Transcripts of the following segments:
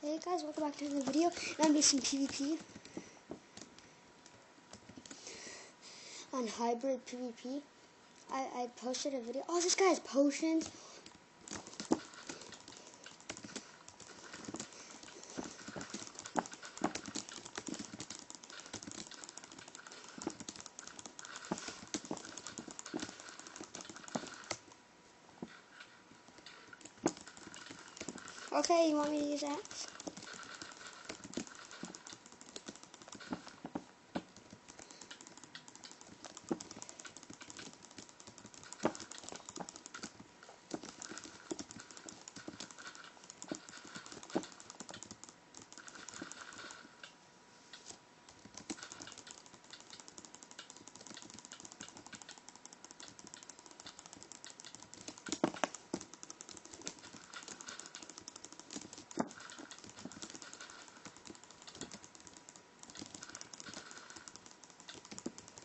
Hey guys, welcome back to another video. And I'm doing some PvP on hybrid PvP. I posted a video. Oh, this guy has potions. Okay, you want me to use axe?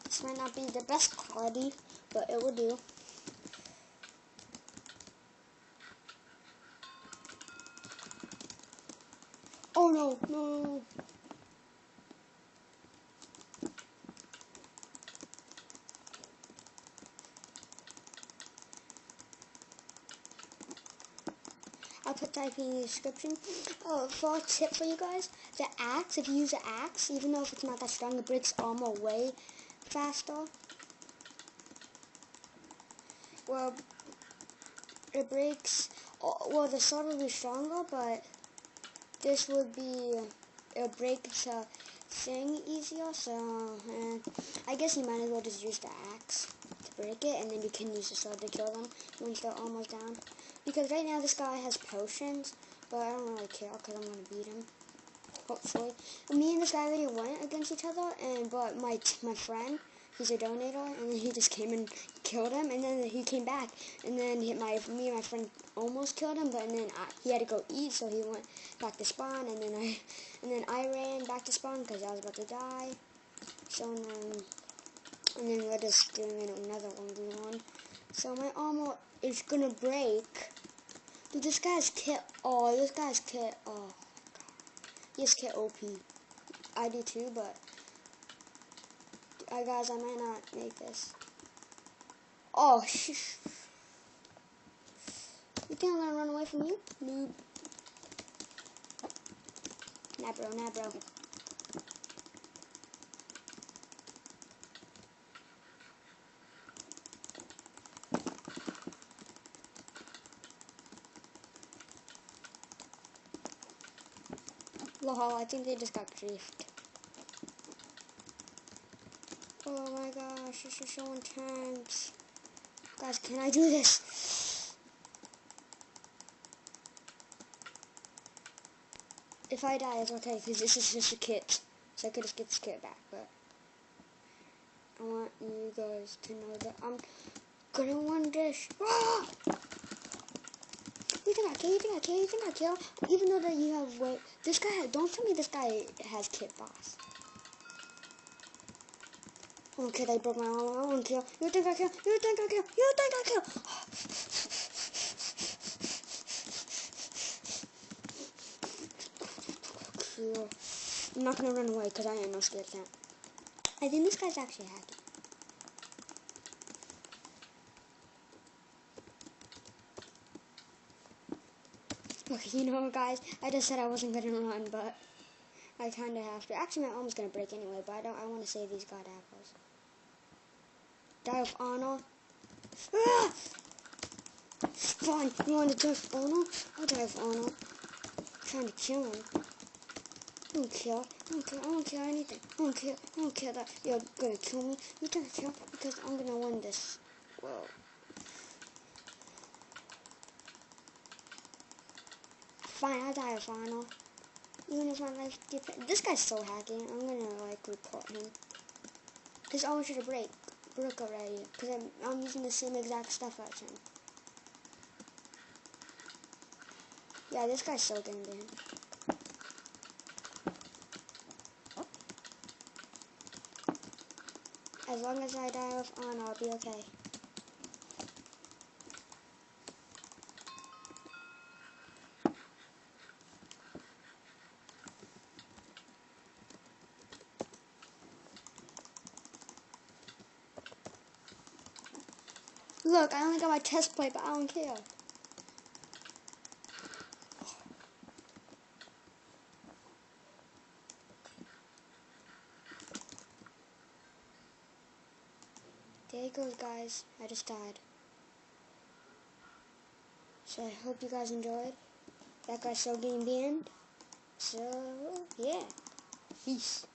This might not be the best quality, but it will do. Oh no, no. I'll put that in the description. Oh, for a tip for you guys, the axe, if you use an axe, even though if it's not that strong, it breaks armor way faster. Well, it breaks, well, the sword will be stronger, but this would be, it'll break the thing easier, so, I guess you might as well just use the axe to break it, and then you can use the sword to kill them once they're almost down. Because right now this guy has potions, but I don't really care because I'm going to beat him, hopefully. And me and this guy already went against each other, but my friend, he's a donator, and then he just came and killed him, and then he came back, and then me and my friend almost killed him, but then he had to go eat, so he went back to spawn, and then I ran back to spawn because I was about to die. So and then we're just doing another 1v1. So my armor is gonna break. Dude, this guy's kit. Oh, this guy's kit. Oh my god, he has kit OP. I do too, but guys, I might not make this. Oh, shh. You think I'm gonna run away from you? Noob. Nah, bro, nah, bro. Lol, I think they just got griefed. Oh my gosh, this is so intense. Guys, can I do this? If I die, it's okay, because this is just a kit. So I could just get this kit back, but I want you guys to know that I'm gonna win this. Ah! You think I kill? You think I kill? You think I kill? Even though that you have weight. This guy, don't tell me this guy has kit boss. Okay, they broke my arm. I won't kill. You think I kill? You think I kill? You think I kill? I'm not gonna run away because I ain't no scared cat. I think this guy's actually hacking. Okay, you know, guys, I just said I wasn't gonna run, but I kind of have to. Actually, my arm's gonna break anyway, but I want to save these god apples. Die of honor. Ah! Fine, you want to die of honor? I'll die of honor. I'm trying to kill him. I don't care. I don't care anything. I don't care that you're gonna kill me. You're gonna kill because I'm gonna win this. Whoa. Fine, I'll die of honor. Even if my life depends. This guy's so hacking. I'm gonna report him. His armor should have broke already because I'm using the same exact stuff as him. Yeah, this guy's so dang bad. As long as I die with honor, I'll be okay. Look, I only got my chest plate, but I don't care. There it goes, guys. I just died. So I hope you guys enjoyed. That guy's still getting banned. So, yeah. Peace.